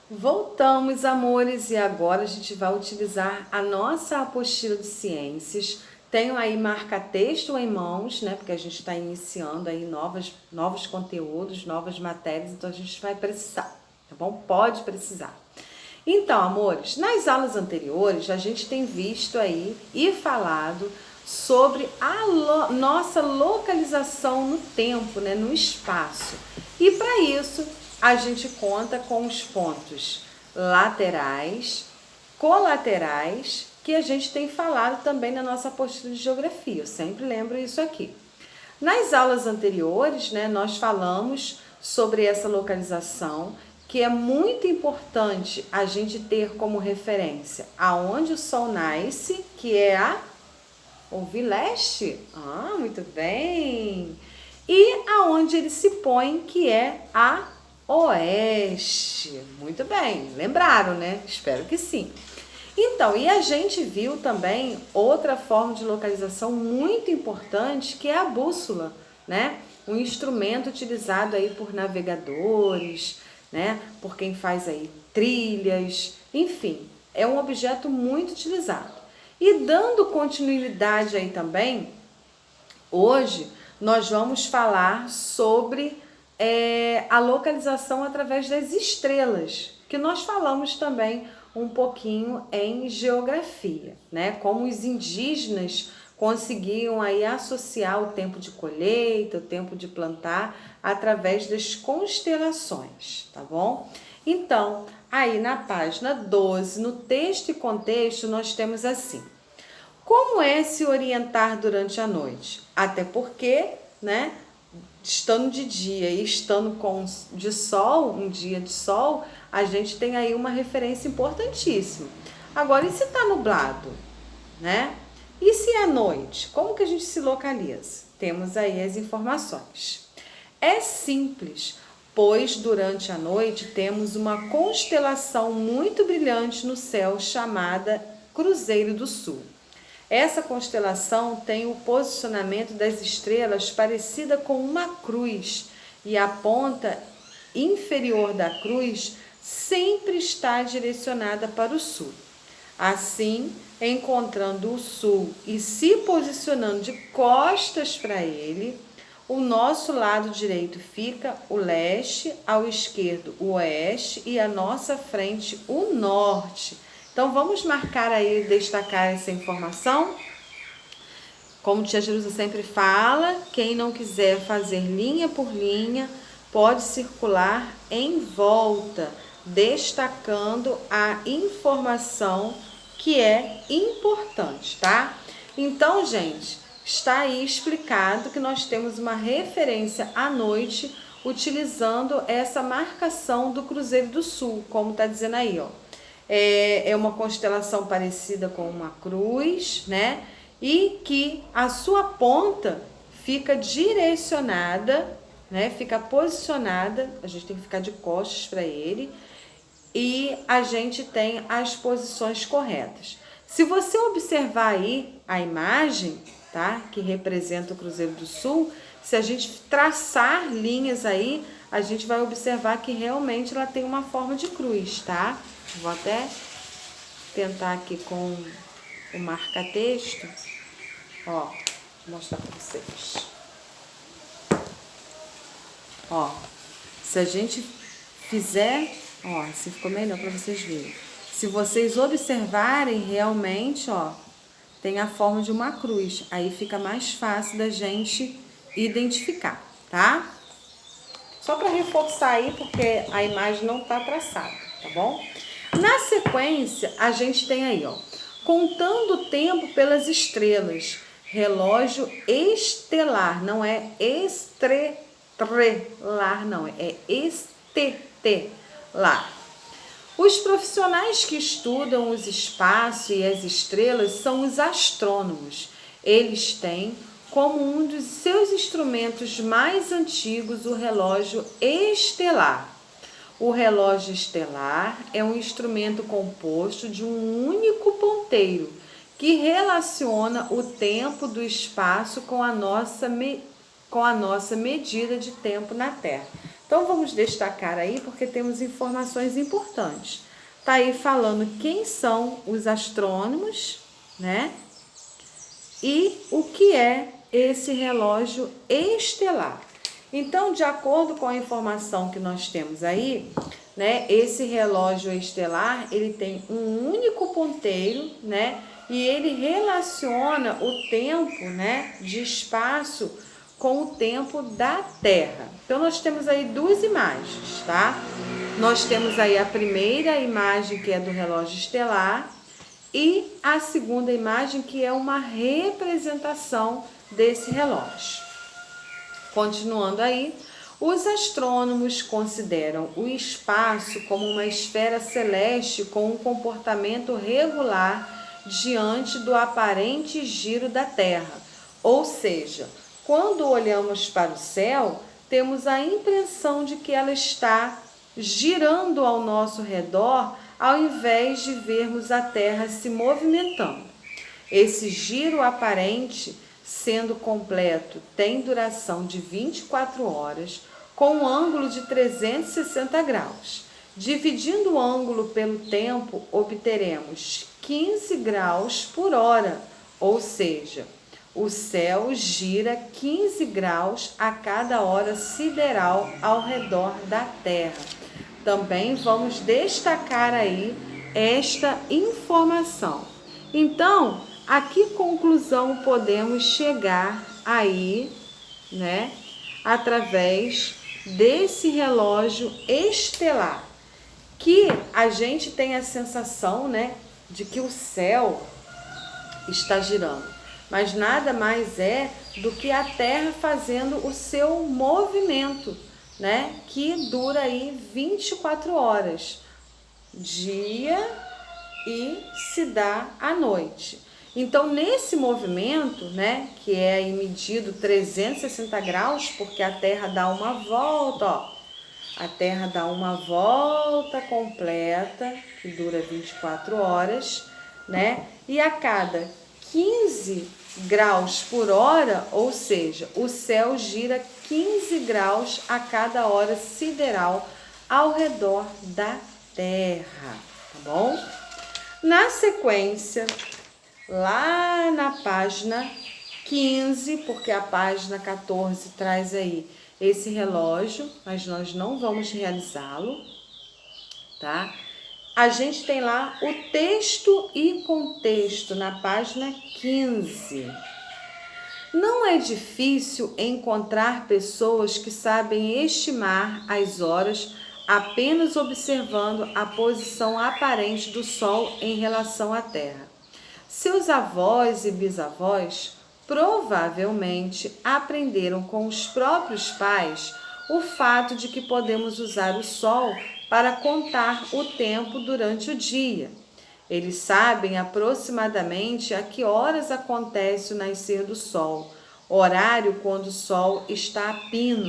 Voltamos, amores, e agora a gente vai utilizar a nossa apostila de ciências. Tenho aí marca-texto em mãos, né? Porque a gente está iniciando aí novos conteúdos, novas matérias, então a gente vai precisar, tá bom? Pode precisar. Então, amores, nas aulas anteriores a gente tem visto aí e falado sobre a nossa localização no tempo, né, no espaço. E para isso a gente conta com os pontos laterais, colaterais, que a gente tem falado também na nossa apostila de geografia. Eu sempre lembro isso aqui. Nas aulas anteriores, né, nós falamos sobre essa localização, que é muito importante a gente ter como referência aonde o Sol nasce, que é o leste. Muito bem. E aonde ele se põe, que é a oeste. Muito bem, lembraram, né? Espero que sim. Então, e a gente viu também outra forma de localização muito importante, que é a bússola, né? Um instrumento utilizado aí por navegadores, né? Por quem faz aí trilhas, enfim, é um objeto muito utilizado. E dando continuidade aí também, hoje nós vamos falar sobre a localização através das estrelas, que nós falamos também um pouquinho em geografia, né? Como os indígenas conseguiam aí associar o tempo de colheita, o tempo de plantar, através das constelações, tá bom? Então, aí na página 12, no texto e contexto, nós temos assim: como é se orientar durante a noite? Até porque, né, estando de dia e estando de sol, um dia de sol, a gente tem aí uma referência importantíssima. Agora, e se está nublado, né? E se é noite? Como que a gente se localiza? Temos aí as informações. É simples, pois durante a noite temos uma constelação muito brilhante no céu chamada Cruzeiro do Sul. Essa constelação tem o posicionamento das estrelas parecida com uma cruz, e a ponta inferior da cruz sempre está direcionada para o sul. Assim, encontrando o sul e se posicionando de costas para ele, o nosso lado direito fica o leste, ao esquerdo o oeste e à nossa frente o norte. Então vamos marcar aí, destacar essa informação. Como tia Jerusa sempre fala, quem não quiser fazer linha por linha, pode circular em volta, destacando a informação que é importante, tá? Então, gente, está aí explicado que nós temos uma referência à noite utilizando essa marcação do Cruzeiro do Sul, como está dizendo aí, ó. É uma constelação parecida com uma cruz, né? E que a sua ponta fica direcionada, né? Fica posicionada, a gente tem que ficar de costas para ele, e a gente tem as posições corretas. Se você observar aí a imagem, tá? Que representa o Cruzeiro do Sul, se a gente traçar linhas aí, a gente vai observar que realmente ela tem uma forma de cruz, tá? Vou até tentar aqui com o marca-texto, ó, vou mostrar para vocês. Ó, se a gente fizer, ó, assim ficou melhor para vocês verem. Se vocês observarem realmente, ó, tem a forma de uma cruz. Aí fica mais fácil da gente identificar, tá? Só para reforçar aí, porque a imagem não tá traçada, tá bom? Na sequência, a gente tem aí, ó, contando o tempo pelas estrelas, relógio estelar, não é estrelar, não, é estelar. Os profissionais que estudam os espaços e as estrelas são os astrônomos. Eles têm como um dos seus instrumentos mais antigos o relógio estelar. O relógio estelar é um instrumento composto de um único ponteiro que relaciona o tempo do espaço com a nossa medida de tempo na Terra. Então vamos destacar aí porque temos informações importantes. Tá aí falando quem são os astrônomos, né? E o que é esse relógio estelar. Então, de acordo com a informação que nós temos aí, né, esse relógio estelar, ele tem um único ponteiro, né, e ele relaciona o tempo, né, de espaço com o tempo da Terra. Então, nós temos aí duas imagens, tá? Nós temos aí a primeira imagem, que é do relógio estelar, e a segunda imagem, que é uma representação desse relógio. Continuando aí, os astrônomos consideram o espaço como uma esfera celeste com um comportamento regular diante do aparente giro da Terra. Ou seja, quando olhamos para o céu, temos a impressão de que ela está girando ao nosso redor, ao invés de vermos a Terra se movimentando. Esse giro aparente, sendo completo, tem duração de 24 horas, com um ângulo de 360 graus. Dividindo o ângulo pelo tempo, obteremos 15 graus por hora, ou seja, o céu gira 15 graus a cada hora sideral ao redor da Terra. Também vamos destacar aí esta informação. Então, a que conclusão podemos chegar aí, né, através desse relógio estelar? Que a gente tem a sensação, né, de que o céu está girando, mas nada mais é do que a Terra fazendo o seu movimento, né, que dura aí 24 horas, dia e se dá à noite. Então, nesse movimento, né, que é aí medido 360 graus, porque a Terra dá uma volta, ó, a Terra dá uma volta completa, que dura 24 horas, né, e a cada 15 graus por hora, ou seja, o céu gira 15 graus a cada hora sideral ao redor da Terra, tá bom? Na sequência, lá na página 15, porque a página 14 traz aí esse relógio, mas nós não vamos realizá-lo, tá? A gente tem lá o texto e contexto na página 15. Não é difícil encontrar pessoas que sabem estimar as horas apenas observando a posição aparente do Sol em relação à Terra. Seus avós e bisavós provavelmente aprenderam com os próprios pais o fato de que podemos usar o Sol para contar o tempo durante o dia. Eles sabem aproximadamente a que horas acontece o nascer do Sol, horário quando o Sol está a pino,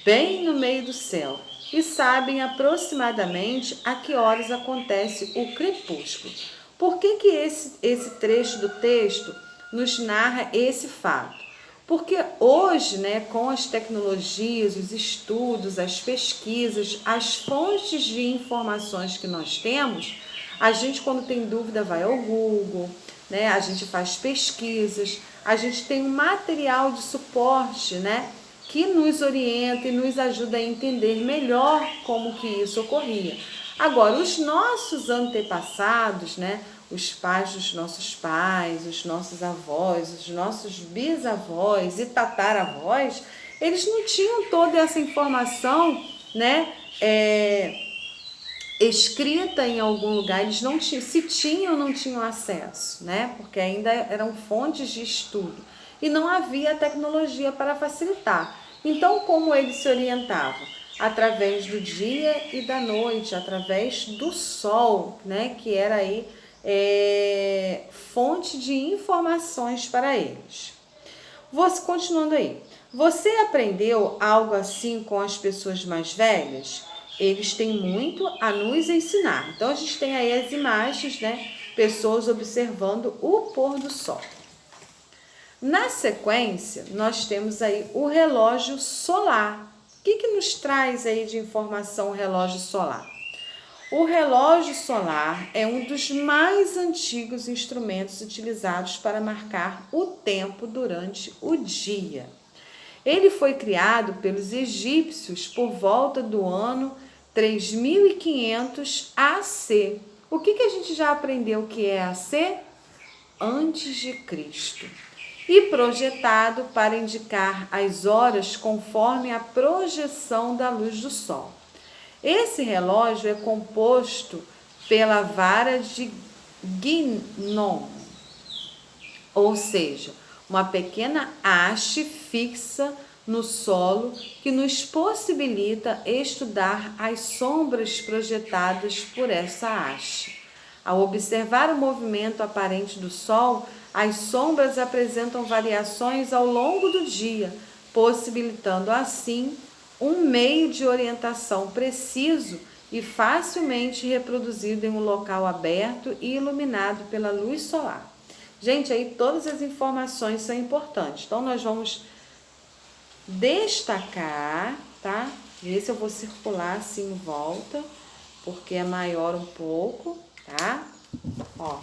bem no meio do céu, e sabem aproximadamente a que horas acontece o crepúsculo. Por que esse trecho do texto nos narra esse fato? Porque hoje, né, com as tecnologias, os estudos, as pesquisas, as fontes de informações que nós temos, a gente, quando tem dúvida, vai ao Google, né, a gente faz pesquisas, a gente tem um material de suporte, né, que nos orienta e nos ajuda a entender melhor como que isso ocorria. Agora, os nossos antepassados, né, os pais dos nossos pais, os nossos avós, os nossos bisavós e tataravós, eles não tinham toda essa informação, né, escrita em algum lugar, eles não tinham, se tinham, não tinham acesso, né, porque ainda eram fontes de estudo e não havia tecnologia para facilitar. Então, como eles se orientavam? Através do dia e da noite, através do sol, né, que era aí fonte de informações para eles. Continuando aí, você aprendeu algo assim com as pessoas mais velhas? Eles têm muito a nos ensinar. Então, a gente tem aí as imagens, né, pessoas observando o pôr do sol. Na sequência, nós temos aí o relógio solar, que nos traz aí de informação o relógio solar? O relógio solar é um dos mais antigos instrumentos utilizados para marcar o tempo durante o dia. Ele foi criado pelos egípcios por volta do ano 3500 AC. O que a gente já aprendeu que é AC? Antes de Cristo. E projetado para indicar as horas conforme a projeção da luz do sol. Esse relógio é composto pela vara de Guinon, ou seja, uma pequena haste fixa no solo que nos possibilita estudar as sombras projetadas por essa haste. Ao observar o movimento aparente do Sol, as sombras apresentam variações ao longo do dia, possibilitando assim um meio de orientação preciso e facilmente reproduzido em um local aberto e iluminado pela luz solar. Gente, aí todas as informações são importantes. Então, nós vamos destacar, tá? Esse eu vou circular assim em volta, porque é maior um pouco, tá? Ó,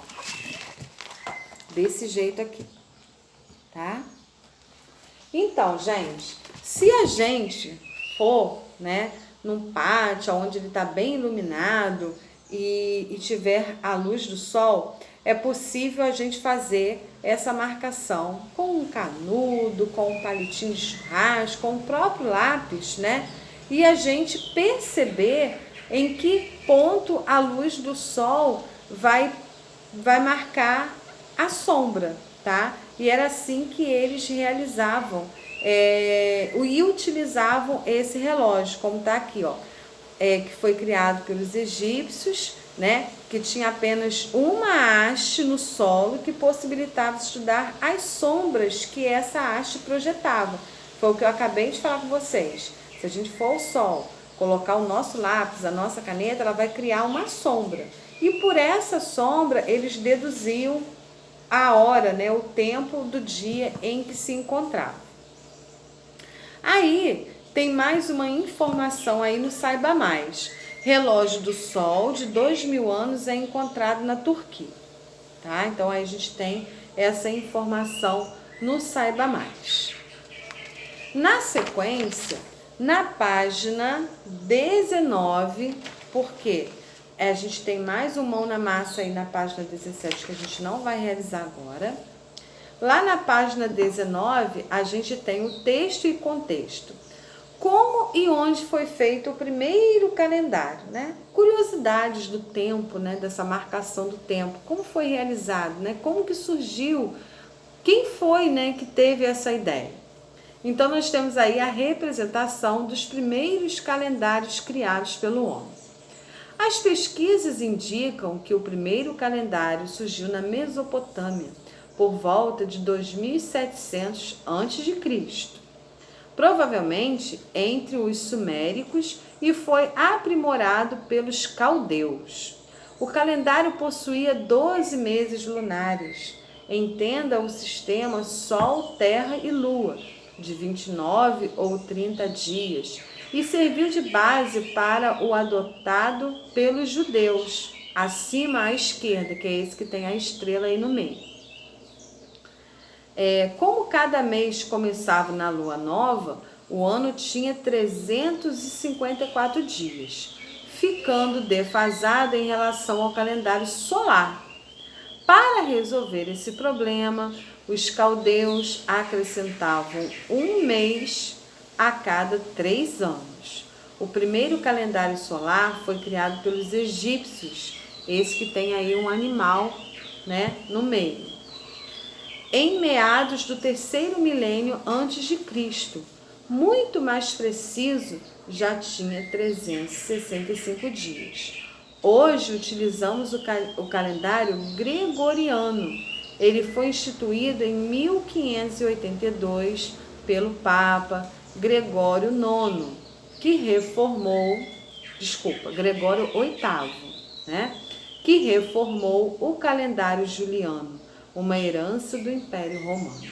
desse jeito aqui, tá? Então, gente, se a gente for, né, num pátio onde ele tá bem iluminado e tiver a luz do sol, é possível a gente fazer essa marcação com um canudo, com um palitinho de churrasco, com o próprio lápis, né? E a gente perceber em que ponto a luz do sol vai marcar a sombra, tá? E era assim que eles realizavam e utilizavam esse relógio, como tá aqui, ó, que foi criado pelos egípcios, né? Que tinha apenas uma haste no solo que possibilitava estudar as sombras que essa haste projetava. Foi o que eu acabei de falar com vocês. Se a gente for ao sol, colocar o nosso lápis, a nossa caneta, ela vai criar uma sombra. E por essa sombra, eles deduziam a hora, né, o tempo do dia em que se encontrava. Aí, tem mais uma informação aí no Saiba Mais. Relógio do Sol de 2000 anos é encontrado na Turquia, tá? Então, aí a gente tem essa informação no Saiba Mais. Na sequência, na página 19, porque a gente tem mais um mão na massa aí na página 17 que a gente não vai realizar agora. Lá na página 19, a gente tem o texto e contexto. Como e onde foi feito o primeiro calendário, né? Curiosidades do tempo, né? Dessa marcação do tempo. Como foi realizado, né? Como que surgiu? Quem foi, né, que teve essa ideia? Então, nós temos aí a representação dos primeiros calendários criados pelo homem. As pesquisas indicam que o primeiro calendário surgiu na Mesopotâmia, por volta de 2700 a.C., provavelmente entre os suméricos, e foi aprimorado pelos caldeus. O calendário possuía 12 meses lunares. Entenda o sistema Sol, Terra e Lua, de 29 ou 30 dias, e serviu de base para o adotado pelos judeus, acima à esquerda, que é esse que tem a estrela aí no meio. Como cada mês começava na lua nova, o ano tinha 354 dias, ficando defasado em relação ao calendário solar. Para resolver esse problema, os caldeus acrescentavam um mês a cada 3 anos. O primeiro calendário solar foi criado pelos egípcios, esse que tem aí um animal, né, no meio. Em meados do 3º milênio antes de Cristo, muito mais preciso, já tinha 365 dias. Hoje utilizamos o calendário gregoriano. Ele foi instituído em 1582 pelo Papa Gregório IX, Gregório VIII, né? Que reformou o calendário juliano, uma herança do Império Romano.